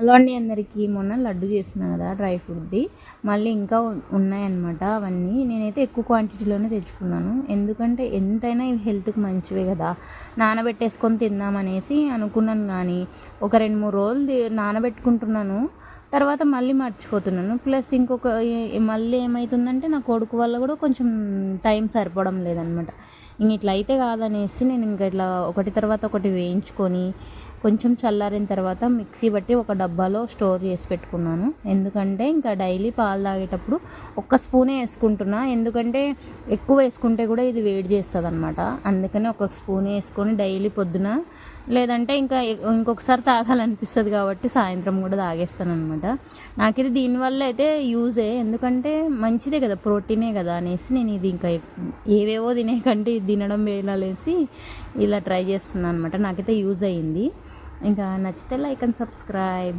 Hello అండి అందరికీ. మొన్న లడ్డు చేస్తున్నాను కదా డ్రై ఫ్రూట్ది, మళ్ళీ ఇంకా ఉన్నాయన్నమాట. అవన్నీ నేనైతే ఎక్కువ క్వాంటిటీలోనే తెచ్చుకున్నాను, ఎందుకంటే ఎంతైనా ఇవి హెల్త్కి మంచివే కదా. నానబెట్టేసుకొని తిందామనేసి అనుకున్నాను, కానీ ఒక 2-3 రోజులు నానబెట్టుకుంటున్నాను, తర్వాత మళ్ళీ మర్చిపోతున్నాను. ప్లస్ ఇంకొక మళ్ళీ ఏమవుతుందంటే నా కొడుకు వల్ల కూడా కొంచెం టైం సరిపోవడం లేదనమాట. ఇంక ఇట్లా అయితే కాదనేసి నేను ఇంకా ఇట్లా ఒకటి తర్వాత ఒకటి వేయించుకొని కొంచెం చల్లారిన తర్వాత మిక్సీ బట్టి ఒక డబ్బాలో స్టోర్ చేసి పెట్టుకున్నాను. ఎందుకంటే ఇంకా డైలీ పాలు తాగేటప్పుడు ఒక్క స్పూనే వేసుకుంటున్నా, ఎందుకంటే ఎక్కువ వేసుకుంటే కూడా ఇది వేడి చేస్తుంది అనమాట. అందుకని ఒక స్పూన్ వేసుకొని డైలీ పొద్దున, లేదంటే ఇంకొకసారి తాగాలనిపిస్తుంది కాబట్టి సాయంత్రం కూడా తాగేస్తాను అనమాట. నాకు ఇది దీనివల్ల అయితే యూజే, ఎందుకంటే మంచిదే కదా, ప్రోటీనే కదా అనేసి నేను ఇది ఇంకా ఏవేవో తినే కంటే ఇది తినడం వేలాలేసి ఇలా ట్రై చేస్తున్నాను అనమాట. నాకైతే యూజ్ అయ్యింది. ఇంకా నచ్చితే లైక్ అండ్ సబ్స్క్రైబ్.